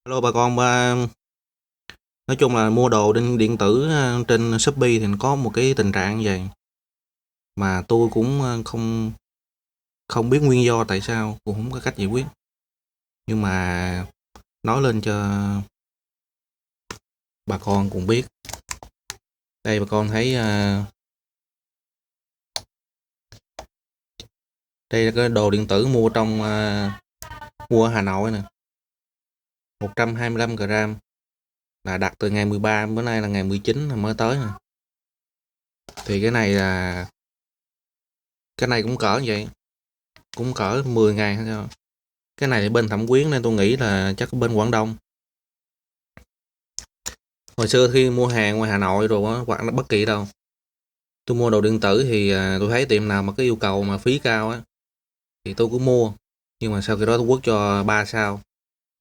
Hello bà con, nói chung là mua đồ điện tử trên Shopee thì có một cái tình trạng như vậy mà tôi cũng không không biết nguyên do tại sao, cũng không có cách giải quyết. Nhưng mà nói lên cho bà con cũng biết. Đây bà con thấy đây là cái đồ điện tử mua mua ở Hà Nội nè, 125 gram là đặt từ ngày 13, bữa nay là ngày 19 là mới tới nè. Thì cái này cũng cỡ vậy, cũng cỡ 10 ngày thôi. Cái này thì bên Thẩm Quyến nên tôi nghĩ là chắc bên Quảng Đông. Hồi xưa khi mua hàng ngoài Hà Nội rồi á, hoặc là bất kỳ đâu, tôi mua đồ điện tử thì tôi thấy tiệm nào mà cái yêu cầu mà phí cao á thì tôi cũng mua. Nhưng mà sau khi đó tôi quất cho 3 sao,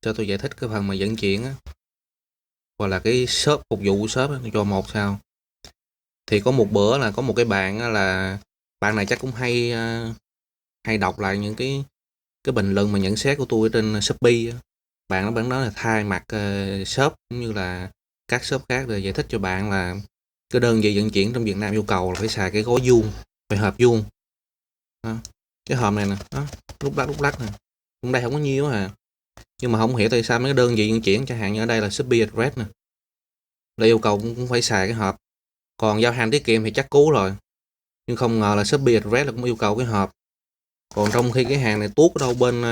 cho tôi giải thích cái phần mà vận chuyển á, hoặc là cái shop phục vụ của shop á, tôi cho 1 sao. Thì có một bữa là có một cái bạn á, là bạn này chắc cũng hay đọc lại những cái bình luận mà nhận xét của tôi trên Shopee á. Bạn đó là thay mặt shop cũng như là các shop khác để giải thích cho bạn là cái đơn vị vận chuyển trong Việt Nam yêu cầu là phải xài cái gói vuông, phải hộp vuông. Đó. Cái hộp này nè, đó, lúc lắc nè, cũng đây không có nhiều à. Nhưng mà không hiểu tại sao mấy cái đơn vị vận chuyển chẳng hạn như ở đây là Shopee Express nè, là yêu cầu cũng phải xài cái hộp. Còn giao hàng tiết kiệm thì chắc cú rồi, nhưng không ngờ là Shopee Express là cũng yêu cầu cái hộp. Còn trong khi cái hàng này tuốt ở đâu bên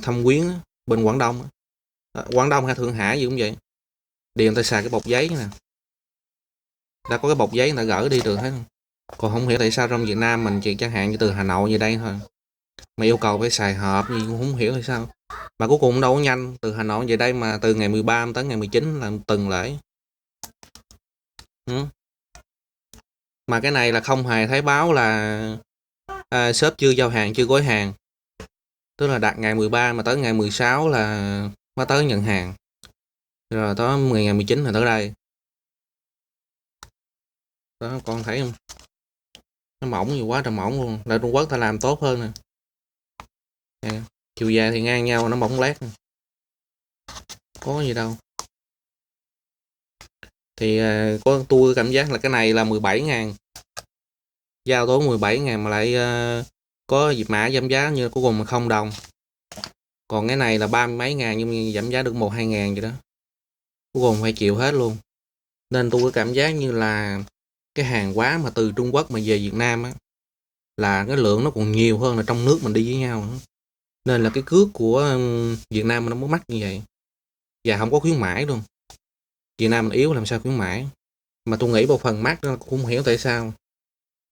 Thâm Quyến á, bên Quảng Đông á. Quảng Đông hay Thượng Hải gì cũng vậy, điền ta xài cái bọc giấy nè, đã có cái bọc giấy người ta gửi đi được hết. Còn không hiểu tại sao trong Việt Nam mình chỉ chẳng hạn như từ Hà Nội về đây thôi mà yêu cầu phải xài hộp gì cũng không hiểu tại sao. Mà cuối cùng đâu có nhanh, từ Hà Nội về đây mà từ ngày 13 tới ngày 19 là tuần lễ. Ừ. Mà cái này là không hề thấy báo là shop chưa giao hàng, chưa gói hàng. Tức là đặt ngày 13 mà tới ngày 16 là mới tới nhận hàng. Rồi tới ngày 19 là tới đây. Đó con thấy không? Nó mỏng gì quá trời mỏng luôn. Tại Trung Quốc ta làm tốt hơn nè. Nè, chiều dài thì ngang nhau, nó mỏng lét nè. Có gì đâu. Thì có tôi cảm giác là cái này là 17.000, giao tốn 17.000 mà lại có dịp mã giảm giá như cuối cùng là 0 đồng. Còn cái này là 30 mấy ngàn nhưng giảm giá được 1-2 ngàn vậy đó, cuối cùng phải chịu hết luôn. Nên tôi có cảm giác như là cái hàng hóa mà từ Trung Quốc mà về Việt Nam á, là cái lượng nó còn nhiều hơn là trong nước mình đi với nhau nữa. Nên là cái cước của Việt Nam nó mới mắc như vậy, và không có khuyến mãi luôn. Việt Nam mình yếu làm sao khuyến mãi. Mà tôi nghĩ một phần mắc đó cũng không hiểu tại sao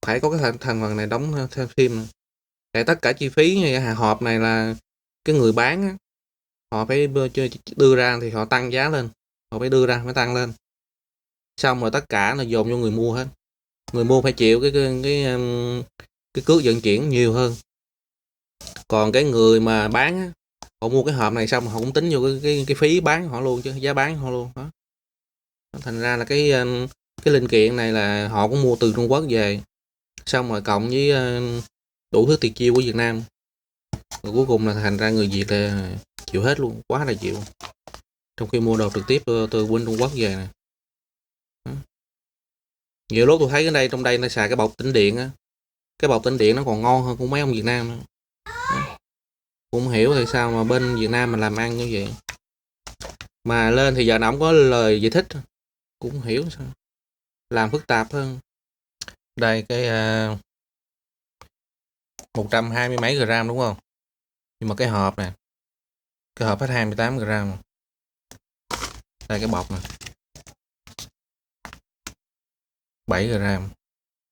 phải có cái thành phần này đóng theo phim nữa. Tại tất cả chi phí như hàng hộp này là cái người bán á, họ phải đưa ra thì họ tăng giá lên, họ phải đưa ra phải tăng lên, xong rồi tất cả là dồn cho người mua hết. Người mua phải chịu cái cước vận chuyển nhiều hơn. Còn cái người mà bán á, họ mua cái hộp này xong họ cũng tính vô cái phí bán họ luôn chứ, giá bán họ luôn đó. Thành ra là cái linh kiện này là họ cũng mua từ Trung Quốc về, xong rồi cộng với đủ thứ tiệt chiêu của Việt Nam, rồi cuối cùng là thành ra người Việt là chịu hết luôn, quá là chịu. Trong khi mua đồ trực tiếp từ bên Trung Quốc về nè. Nhiều lúc tôi thấy trong đây nó xài cái bọc tĩnh điện á, cái bọc tĩnh điện nó còn ngon hơn của mấy ông Việt Nam nữa. Cũng không hiểu tại sao mà bên Việt Nam mình làm ăn như vậy. Mà lên thì giờ nào không có lời giải thích, cũng không hiểu sao làm phức tạp hơn. Đây cái 120 mấy gram đúng không, nhưng mà cái hộp nè, cái hộp hết 28 gram. Đây cái bọc nè, 7 gram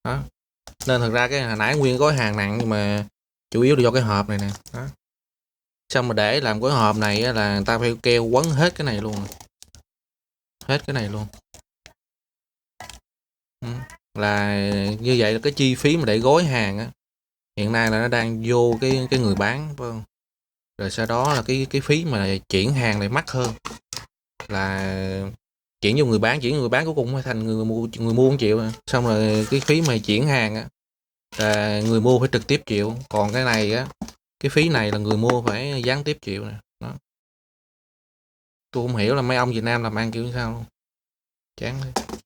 đó. Nên thật ra cái hồi nãy nguyên gói hàng nặng, nhưng mà chủ yếu là do cái hộp này nè đó. Xong mà để làm gói hộp này là người ta phải keo quấn hết cái này luôn, hết cái này luôn. Là như vậy là cái chi phí mà để gói hàng á, hiện nay là nó đang vô cái người bán, phải không? Rồi sau đó là cái phí mà chuyển hàng lại mắc hơn, là chuyển vô người bán, cuối cùng phải thành người mua không chịu. Xong rồi cái phí mà chuyển hàng á là người mua phải trực tiếp chịu, còn cái này á, cái phí này là người mua phải gián tiếp chịu nè đó. Tôi không hiểu là mấy ông Việt Nam làm ăn kiểu như sao luôn. Chán thế.